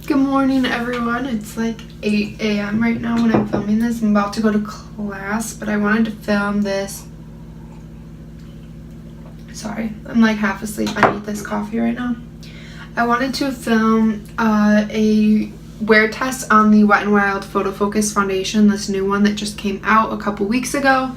Good morning, everyone. It's like 8 a.m. right now when I'm filming this. I'm about to go to class, but I wanted to film this. Sorry, I'm like half asleep. I need this coffee right now. I wanted to film a wear test on the Wet n Wild Photo Focus foundation, this new one that just came out a couple weeks ago.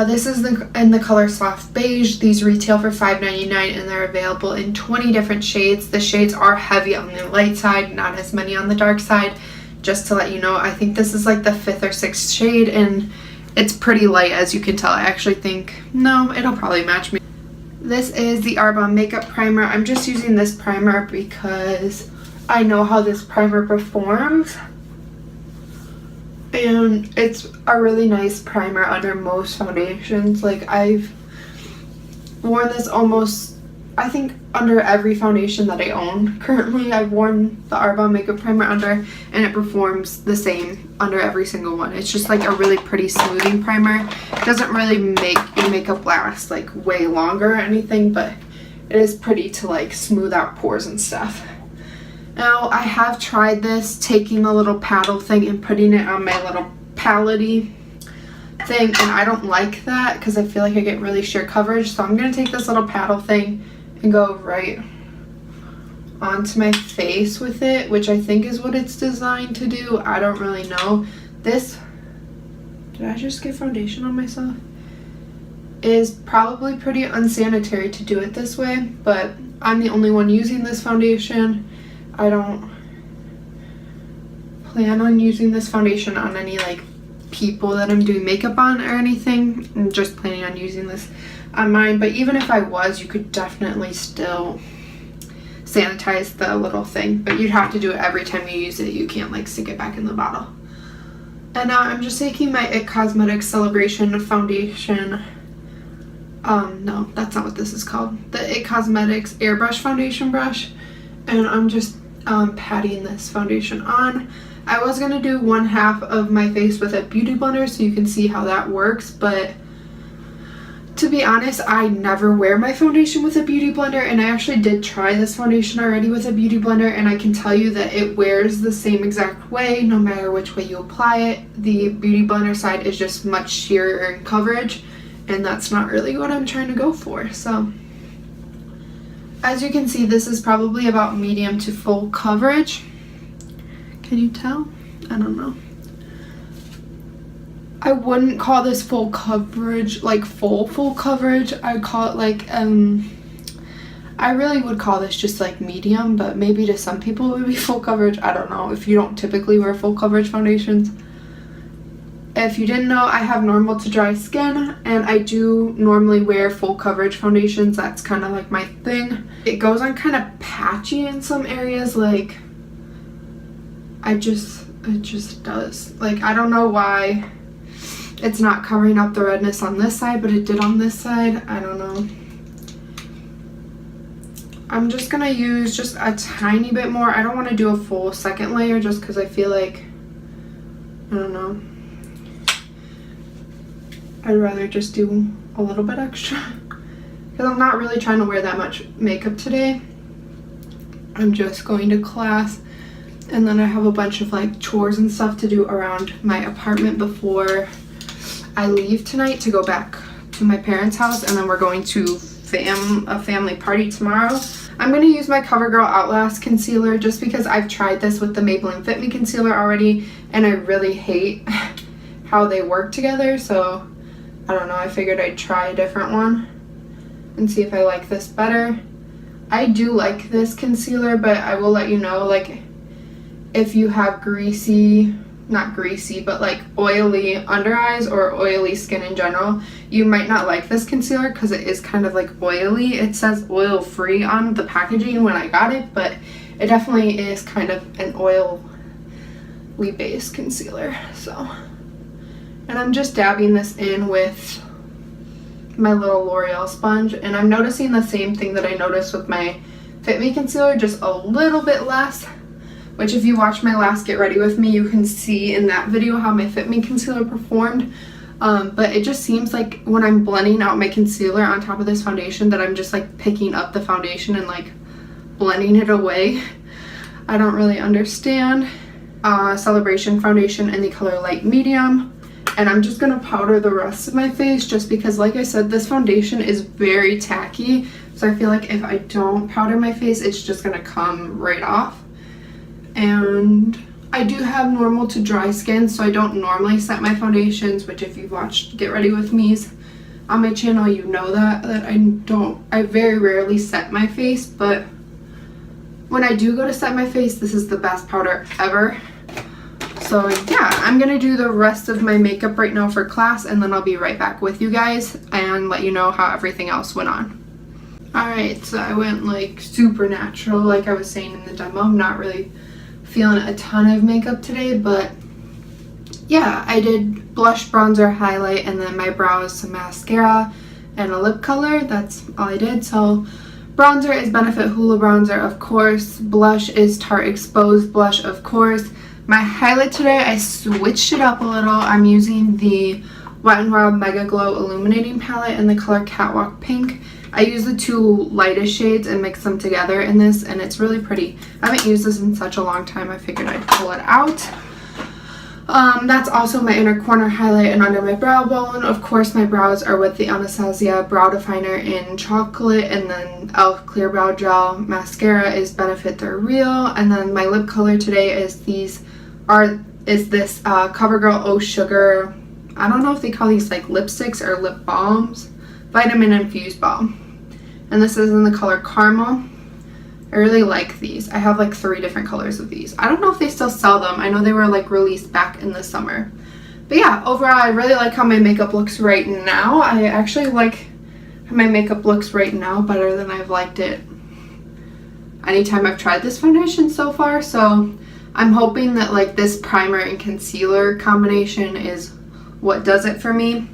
This is in the color Soft Beige. These retail for $5.99 and they're available in 20 different shades. The shades are heavy on the light side, not as many on the dark side. Just to let you know, I think this is like the 5th or 6th shade and it's pretty light, as you can tell. I actually think, no, it'll probably match me. This is the Arbonne Makeup Primer. I'm just using this primer because I know how this primer performs. And it's a really nice primer under most foundations. Like, I've worn this almost, I think, under every foundation that I own. Currently, I've worn the Arbonne Makeup Primer under, and it performs the same under every single one. It's just like a really pretty smoothing primer. It doesn't really make your makeup last like way longer or anything, but it is pretty to like smooth out pores and stuff. Now, I have tried this, taking the little paddle thing and putting it on my little palette-y thing, and I don't like that because I feel like I get really sheer coverage. So I'm going to take this little paddle thing and go right onto my face with it, which I think is what it's designed to do. I don't really know. This, did I just get foundation on myself? Is probably pretty unsanitary to do it this way, but I'm the only one using this foundation. I don't plan on using this foundation on any like people that I'm doing makeup on or anything. I'm just planning on using this on mine, but even if I was, you could definitely still sanitize the little thing, but you'd have to do it every time you use it. You can't like stick it back in the bottle. And now I'm just taking my IT Cosmetics Celebration foundation. No, that's not what this is called. The IT Cosmetics Airbrush Foundation Brush. And I'm just patting this foundation on. I was going to do one half of my face with a beauty blender so you can see how that works, but to be honest, I never wear my foundation with a beauty blender, and I actually did try this foundation already with a beauty blender, and I can tell you that it wears the same exact way no matter which way you apply it. The beauty blender side is just much sheerer in coverage, and that's not really what I'm trying to go for. So as you can see, this is probably about medium to full coverage. Can you tell? I don't know. I wouldn't call this full coverage, like full coverage. I'd call it like, I really would call this just like medium, but maybe to some people it would be full coverage. I don't know if you don't typically wear full coverage foundations. If you didn't know, I have normal to dry skin, and I do normally wear full coverage foundations. That's kind of like my thing. It goes on kind of patchy in some areas, like it just does. Like, I don't know why it's not covering up the redness on this side, but it did on this side. I don't know. I'm just gonna use just a tiny bit more. I don't want to do a full second layer just because I feel like, I don't know, I'd rather just do a little bit extra because I'm not really trying to wear that much makeup today. I'm just going to class, and then I have a bunch of like chores and stuff to do around my apartment before I leave tonight to go back to my parents' house, and then we're going to a family party tomorrow. I'm going to use my CoverGirl Outlast concealer just because I've tried this with the Maybelline Fit Me concealer already, and I really hate how they work together, so I don't know, I figured I'd try a different one and see if I like this better. I do like this concealer, but I will let you know, like, if you have not greasy, but like oily under eyes or oily skin in general, you might not like this concealer because it is kind of like oily. It says oil free on the packaging when I got it, but it definitely is kind of an oily based concealer. So, and I'm just dabbing this in with my little L'Oreal sponge, and I'm noticing the same thing that I noticed with my Fit Me concealer, just a little bit less, which if you watch my last Get Ready With Me, you can see in that video how my Fit Me concealer performed. But it just seems like when I'm blending out my concealer on top of this foundation that I'm just like picking up the foundation and like blending it away. I don't really understand. Celebration foundation in the color light medium. And I'm just gonna powder the rest of my face just because, like I said, this foundation is very tacky. So I feel like if I don't powder my face, it's just gonna come right off. And I do have normal to dry skin, so I don't normally set my foundations, which if you've watched Get Ready With Me's on my channel, you know that I very rarely set my face, but when I do go to set my face, this is the best powder ever. So yeah, I'm gonna do the rest of my makeup right now for class, and then I'll be right back with you guys and let you know how everything else went on. Alright, so I went like super natural, like I was saying in the demo. I'm not really feeling a ton of makeup today, but yeah, I did blush, bronzer, highlight, and then my brows, some mascara, and a lip color. That's all I did. So bronzer is Benefit Hoola bronzer, of course. Blush is Tarte Exposed blush, of course. My highlight today, I switched it up a little. I'm using the Wet n Wild Mega Glow Illuminating Palette in the color Catwalk Pink. I use the two lightest shades and mix them together in this, and it's really pretty. I haven't used this in such a long time, I figured I'd pull it out. That's also my inner corner highlight and under my brow bone. Of course, my brows are with the Anastasia Brow Definer in chocolate, and then e.l.f. Clear Brow Gel. Mascara is Benefit They're Real, and then my lip color today is this CoverGirl Oh Sugar. I don't know if they call these like lipsticks or lip balms. Vitamin Infused Balm. And this is in the color Caramel. I really like these. I have like 3 different colors of these. I don't know if they still sell them. I know they were like released back in the summer. But yeah, overall I really like how my makeup looks right now. I actually like how my makeup looks right now better than I've liked it anytime I've tried this foundation so far. So I'm hoping that like this primer and concealer combination is what does it for me.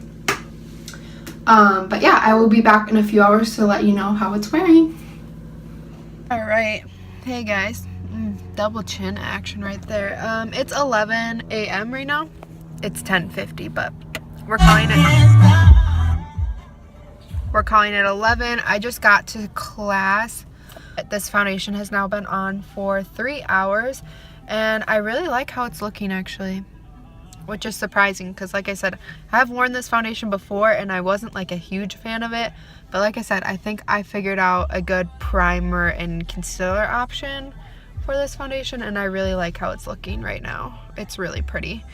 But yeah, I will be back in a few hours to let you know how it's wearing. Alright, hey guys, double chin action right there. It's 11 a.m. right now. It's 10:50, but we're calling it 11. I just got to class. This foundation has now been on for 3 hours, and I really like how it's looking actually, which is surprising because like I said, I have worn this foundation before and I wasn't like a huge fan of it, but like I said, I think I figured out a good primer and concealer option for this foundation, and I really like how it's looking right now. It's really pretty.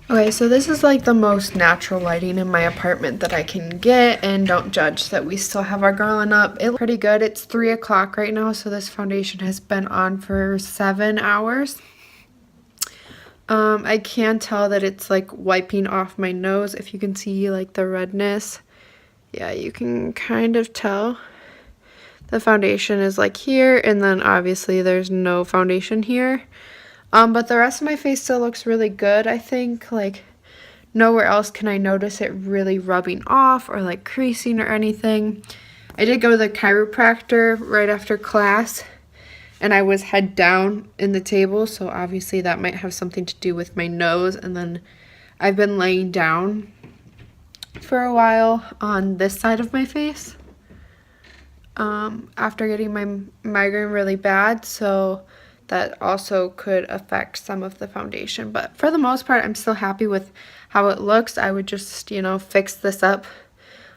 Okay, so this is like the most natural lighting in my apartment that I can get, and don't judge that we still have our garland up. It looks pretty good. It's 3 o'clock right now, so this foundation has been on for 7 hours. I can tell that it's like wiping off my nose. If you can see like the redness, yeah, you can kind of tell. The foundation is like here, and then obviously there's no foundation here. But the rest of my face still looks really good. I think like nowhere else can I notice it really rubbing off or like creasing or anything. I did go to the chiropractor right after class, and I was head down in the table, so obviously that might have something to do with my nose. And then I've been laying down for a while on this side of my face after getting my migraine really bad, so that also could affect some of the foundation. But for the most part, I'm still happy with how it looks. I would just, you know, fix this up.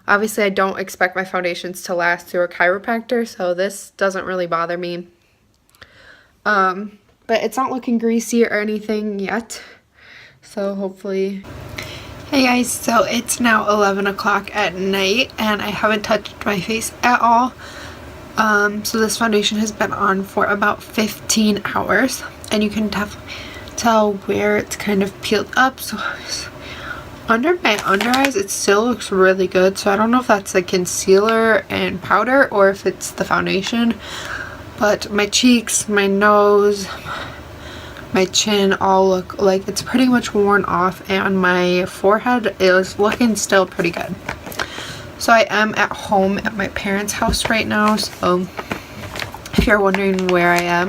Obviously, I don't expect my foundations to last through a chiropractor, so this doesn't really bother me. But it's not looking greasy or anything yet, so hopefully. Hey guys, so it's now 11 o'clock at night, and I haven't touched my face at all. So this foundation has been on for about 15 hours, and you can definitely tell where it's kind of peeled up. So under my under eyes, it still looks really good. So I don't know if that's the concealer and powder or if it's the foundation. But my cheeks, my nose, my chin all look like it's pretty much worn off, and my forehead is looking still pretty good. So I am at home at my parents' house right now, so if you're wondering where I am,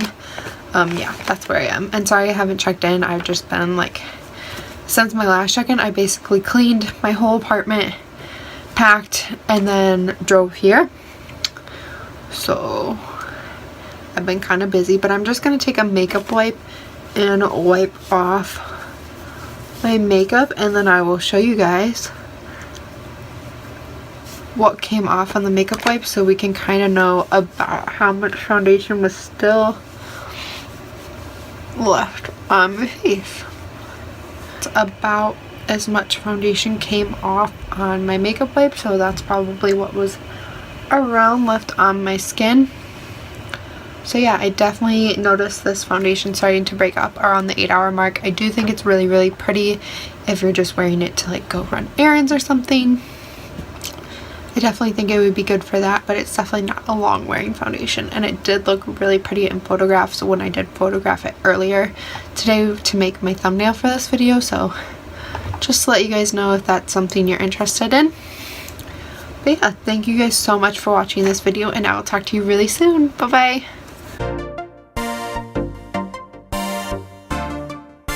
yeah, that's where I am. And sorry I haven't checked in. I've just been like, since my last check-in, I basically cleaned my whole apartment, packed, and then drove here. So I've been kind of busy, but I'm just going to take a makeup wipe and wipe off my makeup, and then I will show you guys what came off on the makeup wipe so we can kind of know about how much foundation was still left on my face. It's about as much foundation came off on my makeup wipe, so that's probably what was around left on my skin. So yeah, I definitely noticed this foundation starting to break up around the 8-hour mark. I do think it's really, really pretty if you're just wearing it to like go run errands or something. I definitely think it would be good for that, but it's definitely not a long wearing foundation, and it did look really pretty in photographs when I did photograph it earlier today to make my thumbnail for this video. So just to let you guys know if that's something you're interested in. But yeah, thank you guys so much for watching this video, and I will talk to you really soon. Bye bye.